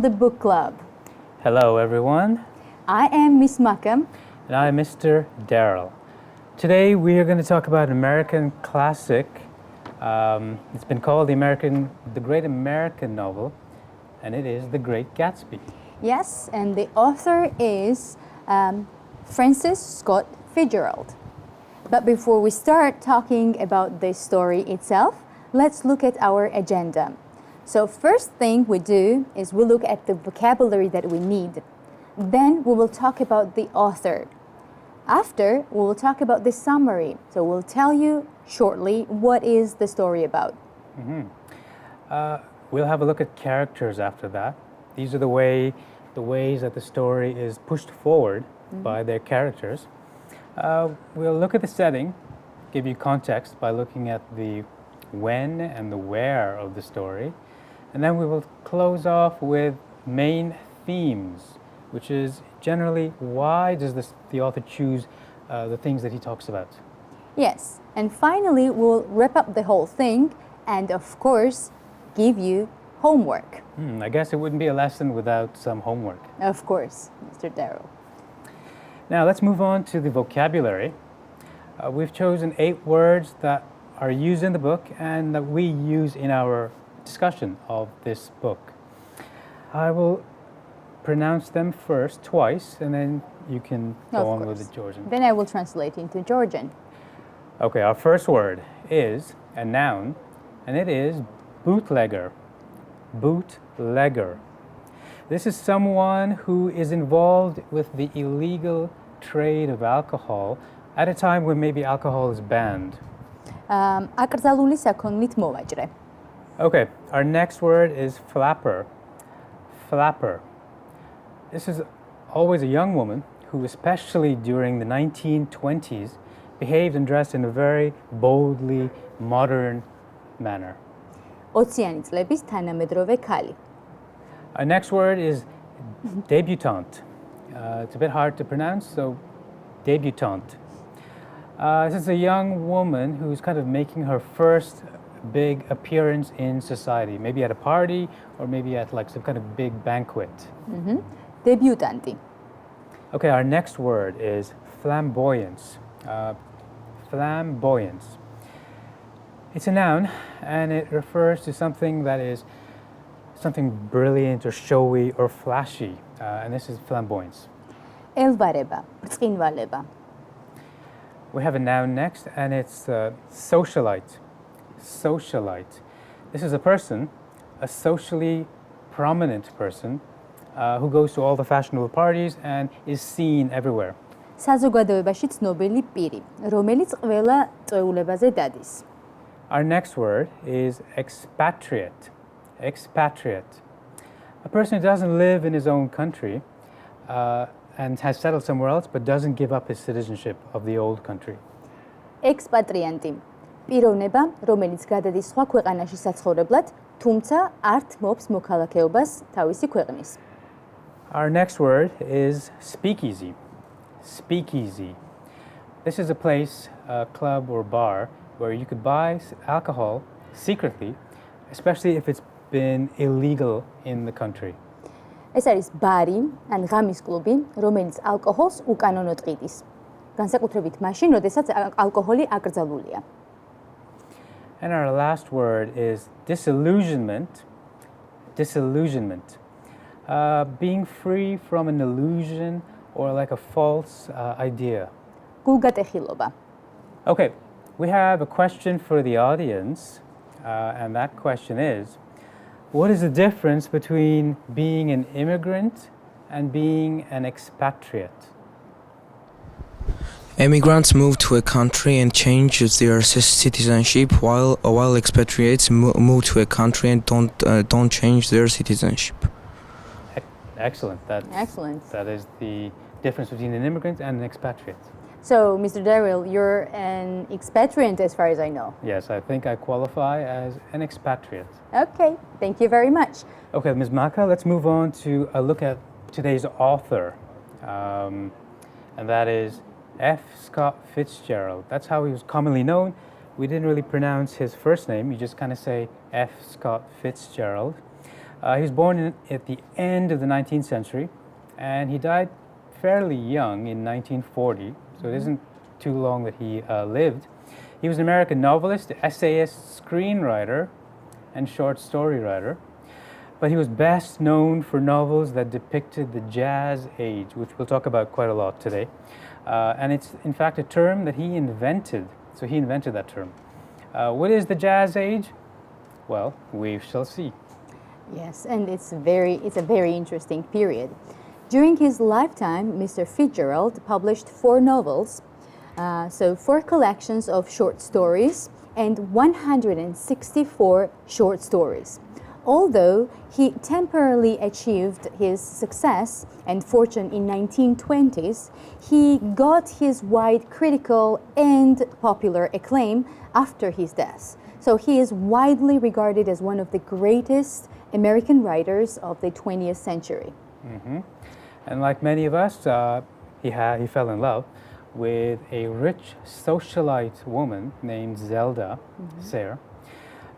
from the book club. Hello, everyone. I am Miss Makam. And I'm Mr. Darrell. Today we are going to talk about an American classic. It's been called the Great American Novel, and it is The Great Gatsby. Yes, and the author is Francis Scott Fitzgerald. But before we start talking about the story itself, let's look at our agenda. So first thing we do is we look at the vocabulary that we need. Then we will talk about the author. After, we will talk about the summary. So we'll tell you shortly what is the story about. We'll have a look at characters after that. These are the ways that the story is pushed forward by their characters. We'll look at the setting, give you context by looking at the when and the where of the story. And then we will close off with main themes, which is generally why does the author choose the things that he talks about. Yes, and finally we'll wrap up the whole thing and of course give you homework. I guess it wouldn't be a lesson without some homework. Of course, Mr. Darrell. Now let's move on to the vocabulary. We've chosen 8 words that are used in the book and that we use in our discussion of this book. I will pronounce them first twice and then you can go on with the Georgian. Then I will translate into Georgian. Okay, our first word is a noun and it is bootlegger. Bootlegger. This is someone who is involved with the illegal trade of alcohol at a time when maybe alcohol is banned. აკრძალული საქონლით მოვაჭრე. Okay, our next word is flapper. Flapper. This is always a young woman who, especially during the 1920s, behaved and dressed in a very boldly modern manner. 20-იანი წლების თანამედროვე ქალი. Our next word is debutante. It's a bit hard to pronounce, so debutante. This is a young woman who's kind of making her first big appearance in society, maybe at a party or maybe at like some kind of big banquet. Debutanti. Okay, our next word is flamboyance. Flamboyance. It's a noun and it refers to something that is something brilliant or showy or flashy, and this is flamboyance. ელვარება, ბრწყინვალება. We have a noun next and it's socialite. Socialite. This is a person, a socially prominent person who goes to all the fashionable parties and is seen everywhere. საზოგადოებაში ცნობილი პირი, რომელიც ყველა წვეულებაზე დადის. Our next word is expatriate. Expatriate. A person who doesn't live in his own country and has settled somewhere else but doesn't give up his citizenship of the old country. Expatrianti. პიროვნება, რომელიც გადადის სხვა ქვეყანაში საცხოვრებლად, თუმცა არ თმობს მოქალაქეობას თავისი ქვეყნის. Our next word is speakeasy. Speakeasy. This is a place, a club or bar, where you could buy alcohol secretly, especially if it's been illegal in the country. ეს არის ბარი ან ღამის კლუბი, რომელიც ალკოჰოლს უკანონოდ ყიდის. განსაკუთრებით მაშინ, როდესაც ალკოჰოლი აკრძალულია. And our last word is disillusionment. Disillusionment. Being free from an illusion or like a false idea. გულგატეხილობა. Okay, we have a question for the audience, and that question is, what is the difference between being an immigrant and being an expatriate? Immigrants move to a country and change their citizenship, while expatriates move to a country and don't change their citizenship. Excellent. Excellent. That is the difference between an immigrant and an expatriate. So, Mr. Darrell, you're an expatriate as far as I know. Yes, I think I qualify as an expatriate. Okay, thank you very much. Okay, Ms. Maka, let's move on to a look at today's author, and that is F Scott Fitzgerald. That's how he was commonly known. We didn't really pronounce his first name. You just kind of say F Scott Fitzgerald. He was born at the end of the 19th century, and he died fairly young in 1940, so it isn't too long that he lived. He was an American novelist, essayist, screenwriter, and short story writer. But he was best known for novels that depicted the Jazz Age, which we'll talk about quite a lot today. And it's, in fact, a term that he invented. So he invented that term. What is the Jazz Age? Well, we shall see. Yes, and it's a very interesting period. During his lifetime, Mr. Fitzgerald published 4 novels, so 4 collections of short stories and 164 short stories. Although he temporarily achieved his success and fortune in 1920s, he got his wide critical and popular acclaim after his death. So he is widely regarded as one of the greatest American writers of the 20th century. And like many of us, he fell in love with a rich socialite woman named Zelda Sayre.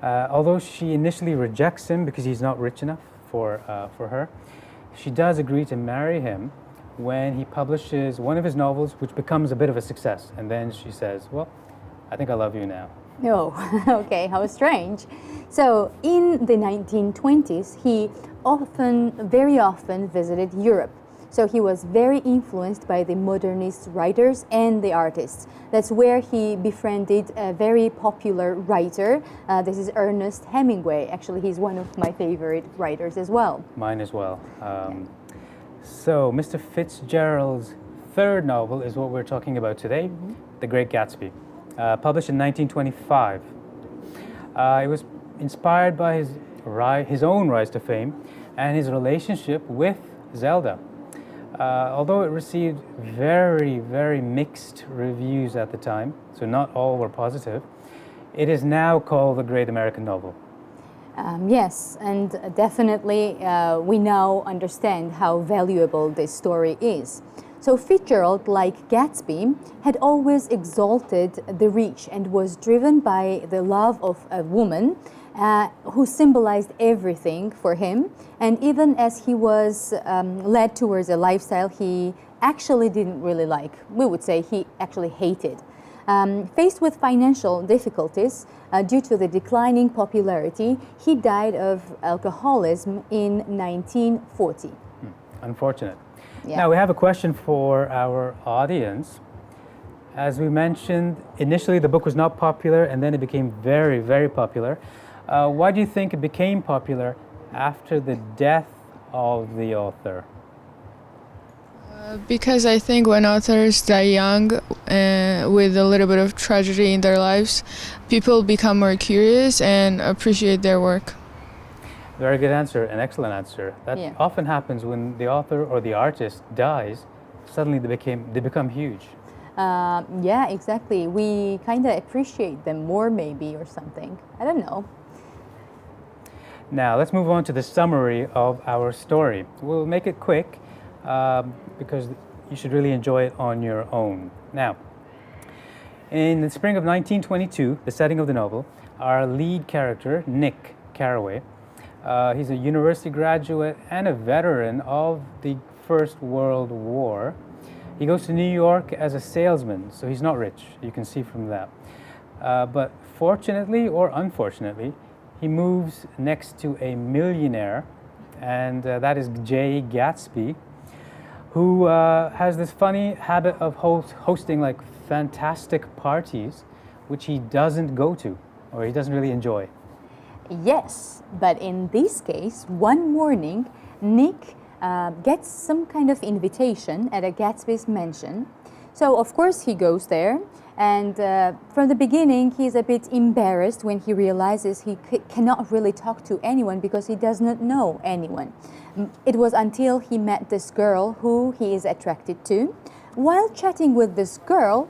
Although she initially rejects him because he's not rich enough for her, she does agree to marry him when he publishes one of his novels, which becomes a bit of a success. And then she says, well, I think I love you now. Oh, okay, how strange. So in the 1920s, he very often visited Europe. So he was very influenced by the modernist writers and the artists. That's where he befriended a very popular writer. This is Ernest Hemingway. Actually, he's one of my favorite writers as well. Mine as well. So Mr. Fitzgerald's 3rd novel is what we're talking about today, The Great Gatsby, published in 1925. It was inspired by his own rise to fame and his relationship with Zelda. Although it received very, very mixed reviews at the time, so not all were positive, it is now called the Great American Novel. Yes, and definitely we now understand how valuable this story is. So Fitzgerald, like Gatsby, had always exalted the rich and was driven by the love of a woman who symbolized everything for him. And even as he was led towards a lifestyle he actually didn't really like, we would say he actually hated. Faced with financial difficulties due to the declining popularity, he died of alcoholism in 1940. Unfortunate. Yeah. Now we have a question for our audience. As we mentioned, initially the book was not popular and then it became very, very popular. Why do you think it became popular after the death of the author? Because I think when authors die young with a little bit of tragedy in their lives, people become more curious and appreciate their work. Very good answer, an excellent answer. That often happens when the author or the artist dies, suddenly they become huge. Yeah, exactly. We kind of appreciate them more maybe or something. I don't know. Now let's move on to the summary of our story. We'll make it quick because you should really enjoy it on your own. Now, in the spring of 1922, the setting of the novel, our lead character, Nick Carraway, he's a university graduate and a veteran of the First World War. He goes to New York as a salesman, so he's not rich, you can see from that. But fortunately or unfortunately, he moves next to a millionaire, and that is J. Gatsby, who has this funny habit of hosting like fantastic parties, which he doesn't go to, or he doesn't really enjoy. Yes, but in this case, one morning, Nick gets some kind of invitation at a Gatsby's mansion. So of course he goes there, and from the beginning he's a bit embarrassed when he realizes he cannot really talk to anyone because he does not know anyone. It was until he met this girl who he is attracted to. While chatting with this girl,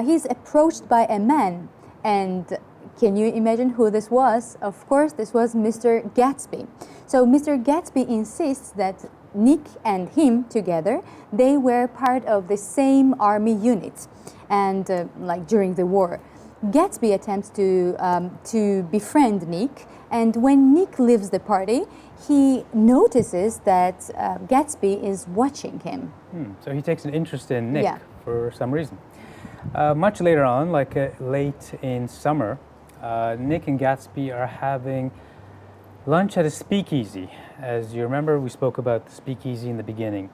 he's approached by a man, and can you imagine who this was? Of course, this was Mr. Gatsby. So Mr. Gatsby insists that Nick and him together, they were part of the same army unit, and like during the war. Gatsby attempts to befriend Nick, and when Nick leaves the party, he notices that Gatsby is watching him. So he takes an interest in Nick Yeah. for some reason. Much later on, like late in summer, Nick and Gatsby are having lunch at a speakeasy. As you remember, we spoke about the speakeasy in the beginning.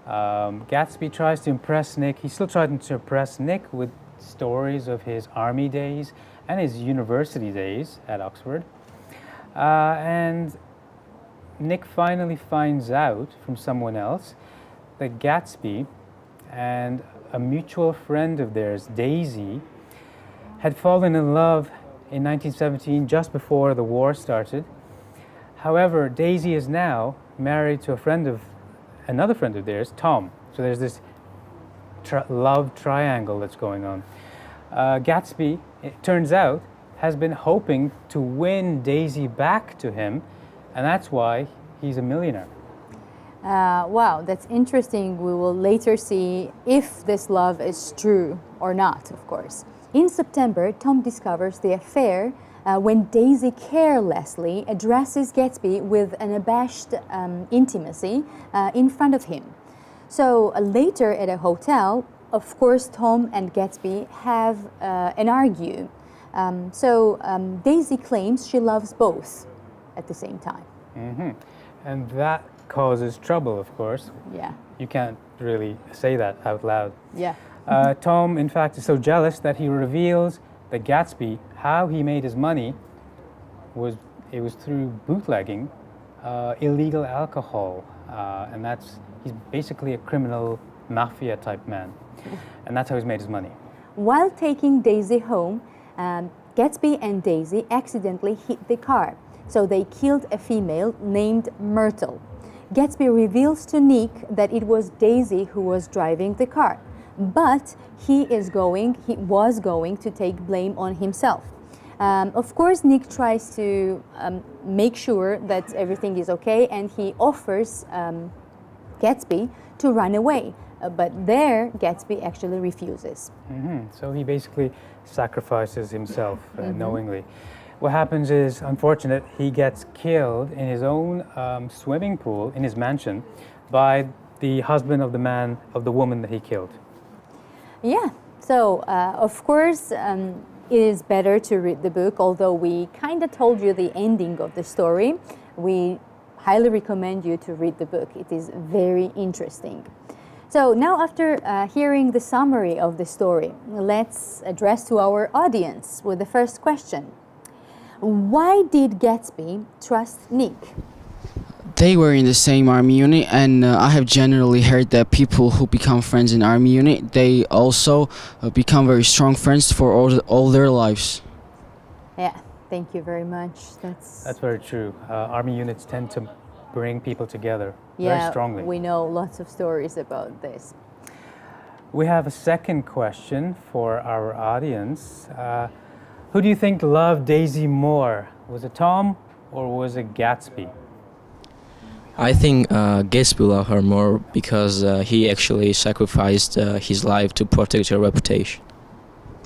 Gatsby tries to impress Nick. He's still trying to impress Nick with stories of his army days and his university days at Oxford. And Nick finally finds out from someone else that Gatsby and a mutual friend of theirs, Daisy, had fallen in love in 1917, just before the war started. However, Daisy is now married to another friend of theirs, Tom. So there's this love triangle that's going on. Gatsby, it turns out, has been hoping to win Daisy back to him, and that's why he's a millionaire. Wow, that's interesting. We will later see if this love is true or not, of course. In September, Tom discovers the affair when Daisy carelessly addresses Gatsby with an abashed intimacy in front of him. So later at a hotel, of course, Tom and Gatsby have an argue. Daisy claims she loves both at the same time. And that causes trouble, of course. Yeah. You can't really say that out loud. Yeah. Tom, in fact, is so jealous that he reveals that Gatsby, how he made his money, was through bootlegging illegal alcohol, and he's basically a criminal mafia type man, and that's how he's made his money. While taking Daisy home, Gatsby and Daisy accidentally hit the car, so they killed a female named Myrtle. Gatsby reveals to Nick that it was Daisy who was driving the car, but he was going to take blame on himself. Of course, Nick tries to make sure that everything is okay, and he offers Gatsby to run away. But there, Gatsby actually refuses. So he basically sacrifices himself knowingly. What happens is, unfortunate, he gets killed in his own swimming pool in his mansion by the husband of the woman that he killed. Yeah, so of course, it is better to read the book, although we kind of told you the ending of the story. We highly recommend you to read the book. It is very interesting. So now, after hearing the summary of the story, let's address to our audience with the first question. Why did Gatsby trust Nick? They were in the same army unit, and I have generally heard that people who become friends in army unit, they also become very strong friends for all their lives. Yeah, thank you very much. That's very true. Army units tend to bring people together very strongly. We know lots of stories about this. We have a second question for our audience. Who do you think loved Daisy more? Was it Tom or was it Gatsby? I think Gatsby loved her more because he actually sacrificed his life to protect her reputation.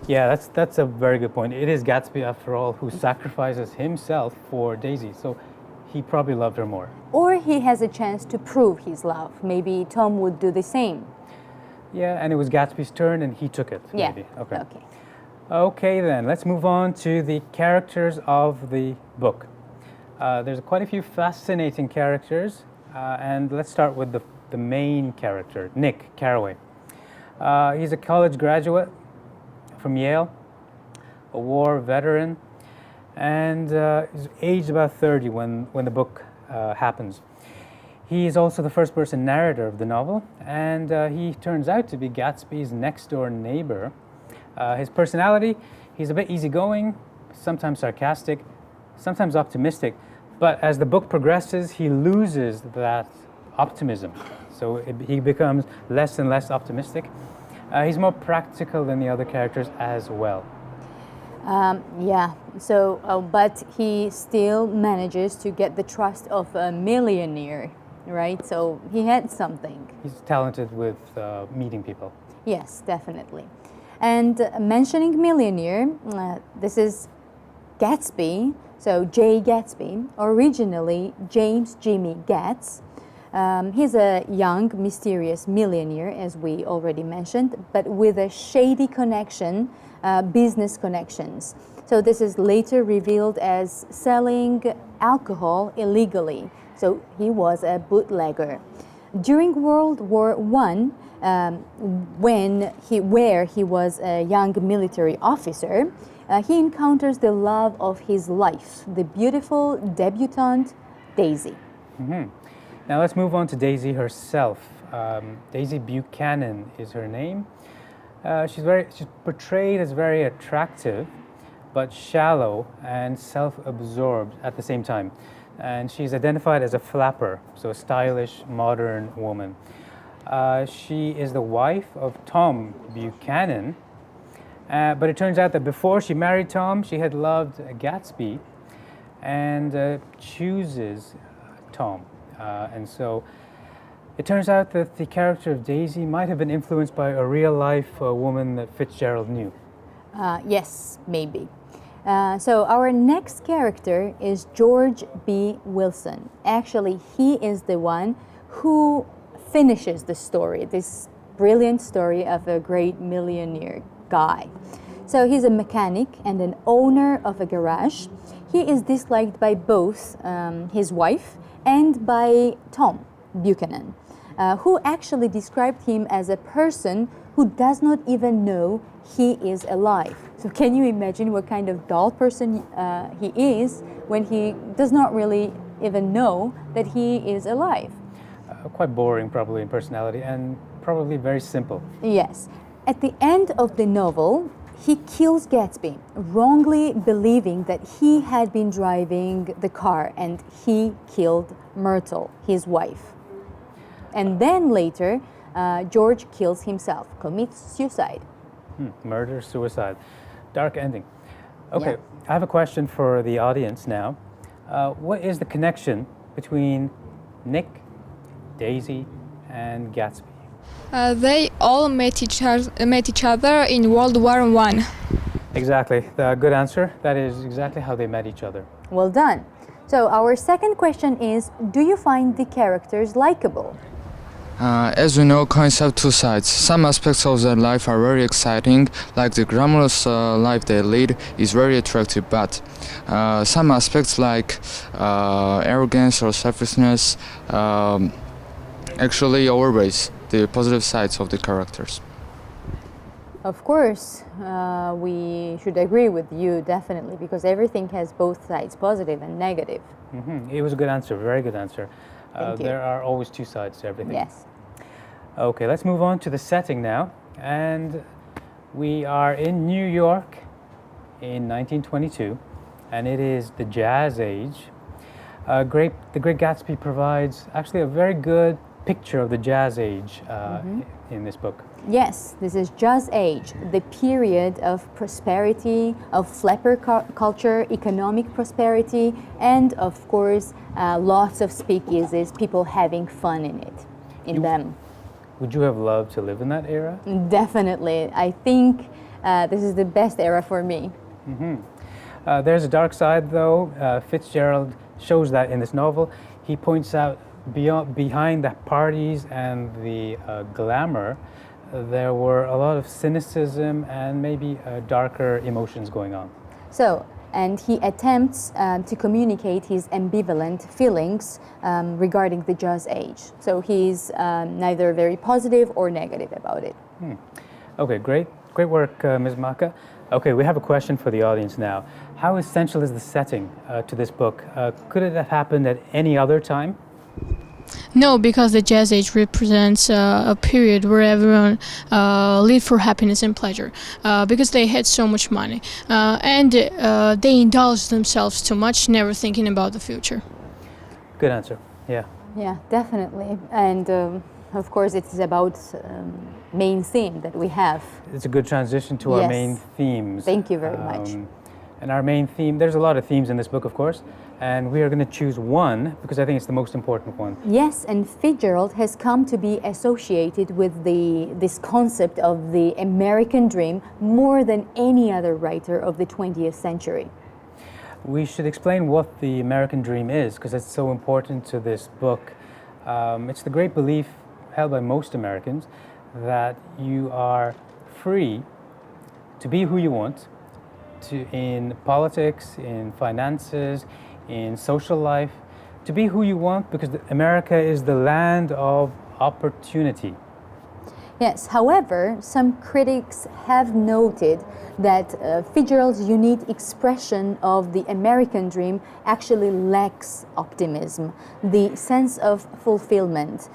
Yeah, that's a very good point. It is Gatsby, after all, who sacrifices himself for Daisy, so he probably loved her more. Or he has a chance to prove his love. Maybe Tom would do the same. Yeah, and it was Gatsby's turn and he took it. Yeah. Maybe. Okay, then, let's move on to the characters of the book. There's quite a few fascinating characters, and let's start with the main character, Nick Carraway. He's a college graduate from Yale, a war veteran, and he's aged about 30 when the book happens. He is also the first-person narrator of the novel, and he turns out to be Gatsby's next-door neighbor. His personality, he's a bit easygoing, sometimes sarcastic, sometimes optimistic, but as the book progresses, he loses that optimism. So he becomes less and less optimistic. He's more practical than the other characters as well. But he still manages to get the trust of a millionaire, right? So he had something. He's talented with meeting people. Yes, definitely. And mentioning millionaire, this is Gatsby, so J. Gatsby, originally James Jimmy Gatz. He's a young, mysterious millionaire, as we already mentioned, but with a shady connection, business connections. So this is later revealed as selling alcohol illegally. So he was a bootlegger. During World War I, where he was a young military officer, he encounters the love of his life, the beautiful debutante Daisy. Now let's move on to Daisy herself. Daisy Buchanan is her name. She's portrayed as very attractive, but shallow and self-absorbed at the same time. And she's identified as a flapper, so a stylish, modern woman. She is the wife of Tom Buchanan, but it turns out that before she married Tom, she had loved Gatsby and chooses Tom. And so it turns out that the character of Daisy might have been influenced by a real-life woman that Fitzgerald knew. Yes, maybe. So our next character is George B. Wilson. Actually, he is the one who finishes the story, this brilliant story of a great millionaire guy. So he's a mechanic and an owner of a garage. He is disliked by both his wife and by Tom Buchanan, who actually described him as a person who does not even know he is alive. So can you imagine what kind of dull person he is when he does not really even know that he is alive? Quite boring probably in personality and probably very simple. Yes. At the end of the novel, he kills Gatsby, wrongly believing that he had been driving the car and he killed Myrtle, his wife. And then later, George kills himself, commits suicide. Murder, suicide. Dark ending. Okay, Yeah. I have a question for the audience now. What is the connection between Nick, Daisy, and Gatsby? They all met each other in World War I. Exactly. Good answer. That is exactly how they met each other. Well done. So our second question is, do you find the characters likable? As we know, coins have two sides. Some aspects of their life are very exciting, like the glamorous life they lead is very attractive, but some aspects like arrogance or selfishness actually overweighs the positive sides of the characters. Of course, we should agree with you definitely, because everything has both sides, positive and negative. It was a good answer, very good answer. Thank you. There are always two sides to everything. Yes. Okay, let's move on to the setting now. And we are in New York in 1922, and it is the Jazz Age. The Great Gatsby provides actually a very good picture of the Jazz Age in this book. Yes, this is Jazz Age, the period of prosperity, of flapper culture, economic prosperity, and of course, lots of speakeasies, people having fun in them. Would you have loved to live in that era? Definitely. I think this is the best era for me. There's a dark side, though. Fitzgerald shows that in this novel. He points out behind the parties and the glamour, there were a lot of cynicism and maybe darker emotions going on. So, and he attempts to communicate his ambivalent feelings regarding the Jazz Age. So he's neither very positive or negative about it. Okay, great work, Ms. Maka. Okay, we have a question for the audience now. How essential is the setting to this book? Could it have happened at any other time? No, because the Jazz Age represents a period where everyone lived for happiness and pleasure, because they had so much money, and they indulged themselves too much, never thinking about the future. Good answer, yeah. Yeah, definitely. And of course, it is about main theme that we have. It's a good transition to our Yes. main themes. Thank you very much. And our main theme, there's a lot of themes in this book, of course, And we are going to choose one because I think it's the most important one. Yes, and Fitzgerald has come to be associated with this concept of the American dream more than any other writer of the 20th century. We should explain what the American dream is because it's so important to this book. It's the great belief held by most Americans that you are free to be who you want in politics, in finances, in social life, to be who you want because America is the land of opportunity. Yes, however, some critics have noted that Fitzgerald's unique expression of the American dream actually lacks optimism, the sense of fulfillment,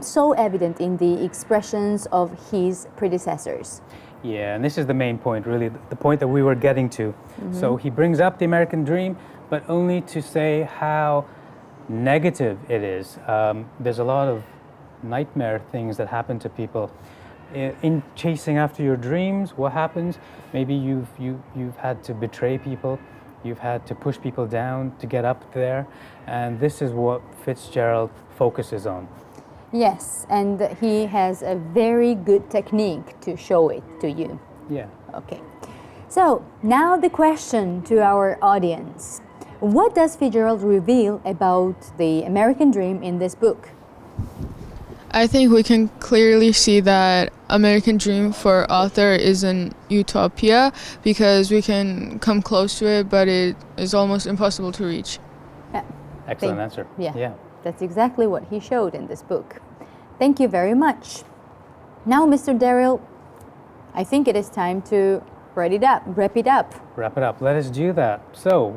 so evident in the expressions of his predecessors. Yeah, and this is the main point, really, the point that we were getting to. So he brings up the American dream, but only to say how negative it is. There's a lot of nightmare things that happen to people. In chasing after your dreams, what happens? Maybe you've had to betray people, you've had to push people down to get up there, and this is what Fitzgerald focuses on. Yes, and he has a very good technique to show it to you. Yeah. Okay. So, now the question to our audience. What does Fitzgerald reveal about the American dream in this book? I think we can clearly see that American dream for author is an utopia because we can come close to it, but it is almost impossible to reach. Yeah. Excellent answer. Yeah. That's exactly what he showed in this book. Thank you very much. Now, Mr. Daryl, I think it is time to wrap it up. Wrap it up. Let us do that. So,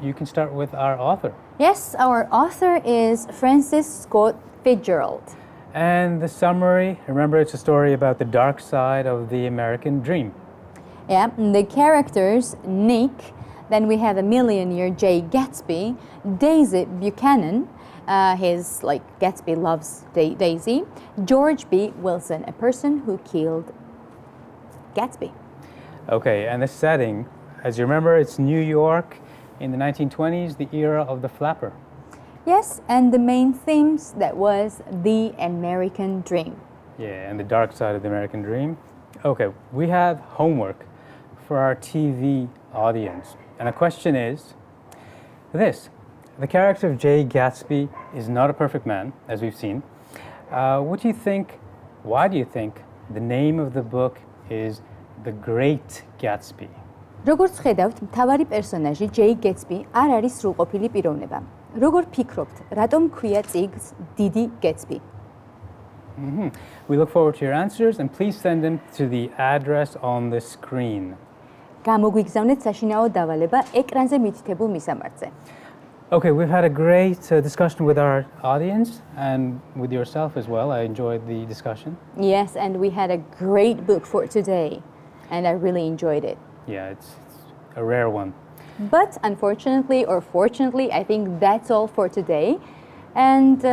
you can start with our author. Yes, our author is Francis Scott Fitzgerald. And the summary, remember it's a story about the dark side of the American dream. Yeah, and the characters, Nick, then we have a millionaire, J. Gatsby, Daisy Buchanan, Gatsby loves Daisy, George B. Wilson, a person who killed Gatsby. Okay, and the setting, as you remember, it's New York in the 1920s, the era of the flapper. Yes, and the main themes, that was the American dream. Yeah, and the dark side of the American dream. Okay, we have homework for our TV audience. And the question is this. The character of J. Gatsby is not a perfect man, as we've seen. Why do you think the name of the book is The Great Gatsby? როგორც ხედავთ, მთავარი პერსონაჟი J. Gatsby არ არის სრულყოფილი პიროვნება. როგორ ფიქრობთ, რატომ ქვია წიგნს დიდი Gatsby? We look forward to your answers and please send them to the address on the screen. გამოგვიგზავნეთ საშინაო დავალება ეკრანზე მითითებულ მისამართზე. Okay, we've had a great discussion with our audience and with yourself as well. I enjoyed the discussion. Yes, and we had a great book for today, and I really enjoyed it. Yeah, it's a rare one. But unfortunately or fortunately, I think that's all for today, and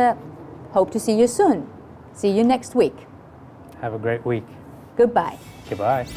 hope to see you soon. See you next week. Have a great week. Goodbye. Goodbye.